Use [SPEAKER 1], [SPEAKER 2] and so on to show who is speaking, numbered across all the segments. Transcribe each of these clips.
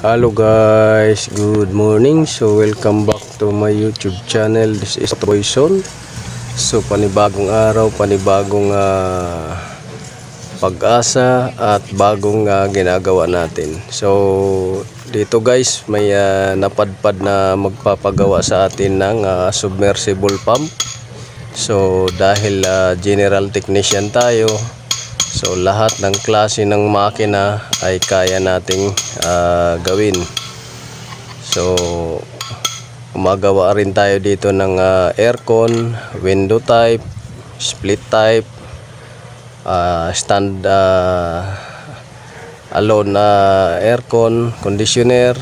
[SPEAKER 1] Hello guys, good morning. So welcome back to my YouTube channel. This is Boyson. So panibagong araw, panibagong pag-asa at bagong ginagawa natin. So dito guys, may napadpad na magpapagawa sa atin ng submersible pump. So dahil general technician tayo, so lahat ng klase ng makina ay kaya nating gawin. So gumagawa rin tayo dito ng aircon, window type, split type, stand alone aircon, conditioner.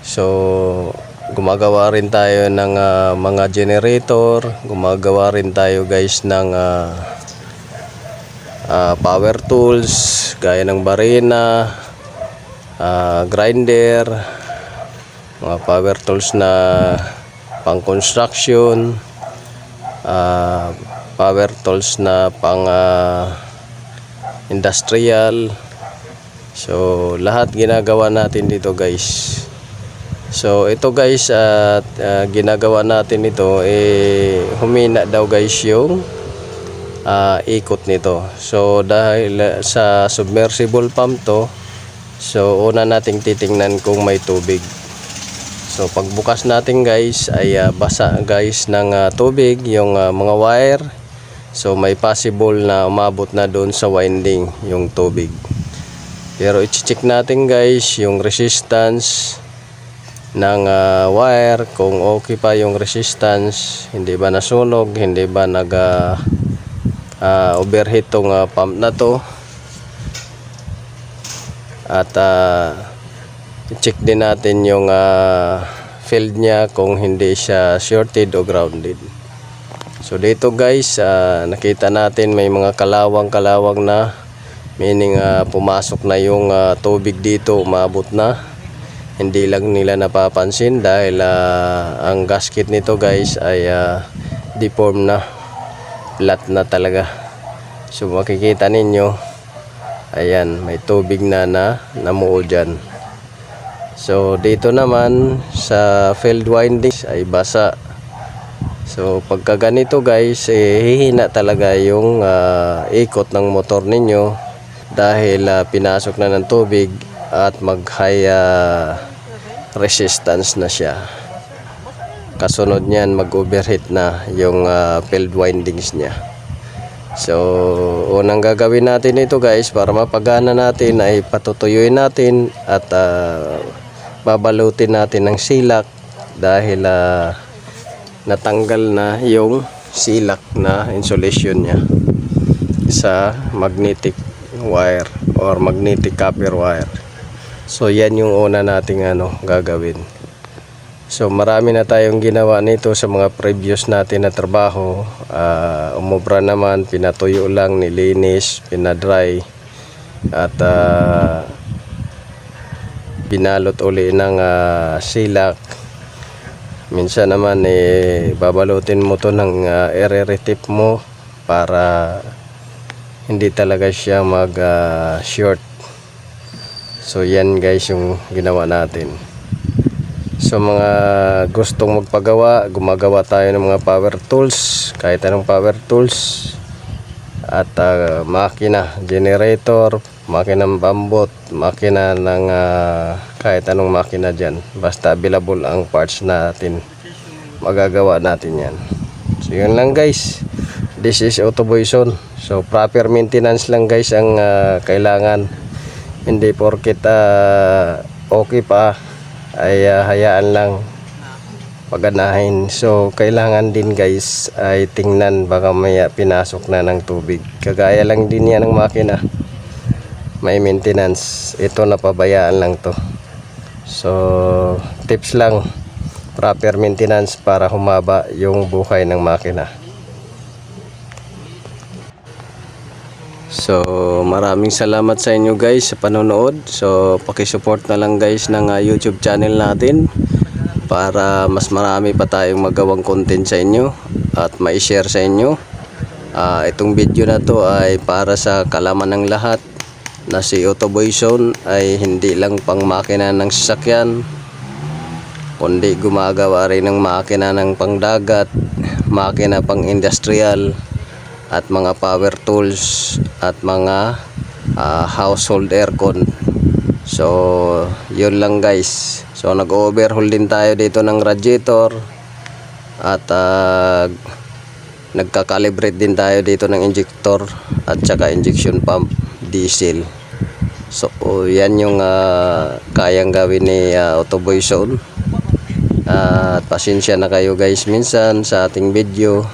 [SPEAKER 1] So gumagawa rin tayo ng mga generator, gumagawa rin tayo guys ng power tools gaya ng barena, grinder, mga power tools na pang construction, power tools na pang industrial. So lahat ginagawa natin dito guys. So ito guys, ginagawa natin ito humina daw guys yung ikot nito. So dahil sa submersible pump to, so una nating titingnan kung may tubig. So pagbukas natin guys ay basa guys ng tubig yung mga wire. So may possible na umabot na doon sa winding yung tubig. Pero i-check natin guys yung resistance ng wire, kung okay pa yung resistance, hindi ba nasunog, hindi ba nag overheat tong pump na to. At i-check din natin yung field nya kung hindi siya shorted o grounded. So dito guys, nakita natin may mga kalawang na, meaning pumasok na yung tubig dito, umabot na. Hindi lang nila napapansin dahil ang gasket nito guys ay deform na, flat na talaga. So makikita ninyo, ayan, may tubig na namuo dyan. So dito naman sa field windings ay basa. So pagka ganito guys, hihina talaga yung ikot ng motor ninyo dahil pinasok na ng tubig at mag high resistance na siya. Kasunod niyan, mag overheat na yung field windings niya. So unang gagawin natin ito guys, para mapagana natin, ay patutuyuin natin at babalutin natin ng silak dahil natanggal na yung silak na insulation niya sa magnetic wire or magnetic copper wire. So yan yung una nating gagawin. So marami na tayong ginawa nito sa mga previous natin na trabaho. Umubra naman, pinatuyo lang, nilinis, pinadry at binalot uli ng silak. Minsan naman babalutin mo to ng ere tip mo para hindi talaga siya mag short. So yan guys yung ginawa natin. So mga gustong magpagawa, gumagawa tayo ng mga power tools, kahit anong power tools, at makina, generator, makina ng bambot, makina ng kahit anong makina dyan. Basta available ang parts natin, magagawa natin yan. So yun lang guys, this is Auto Boyson. So proper maintenance lang guys ang kailangan. Hindi porket okay pa ay hayaan lang paganahin. So kailangan din guys ay tingnan, baka maya pinasok na ng tubig. Kagaya lang din yan ng makina, may maintenance. Ito napabayaan lang to. So tips lang, proper maintenance para humaba yung buhay ng makina. So maraming salamat sa inyo guys sa panonood. So pakisupport na lang guys ng YouTube channel natin para mas marami pa tayong magawang content sa inyo at ma-share sa inyo. Itong video na to ay para sa kalaman ng lahat na si Otoboy Zone ay hindi lang pang makina ng sasakyan, kundi gumagawa rin ng makina ng pangdagat, makina pang industrial, at mga power tools, at mga household aircon. So yun lang guys. So nag-overhaul din tayo dito ng radiator, at nagka-calibrate din tayo dito ng injector at saka injection pump diesel. So yan yung kayang gawin ni Otoboy Zone. At pasensya na kayo guys minsan sa ating video.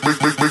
[SPEAKER 2] Make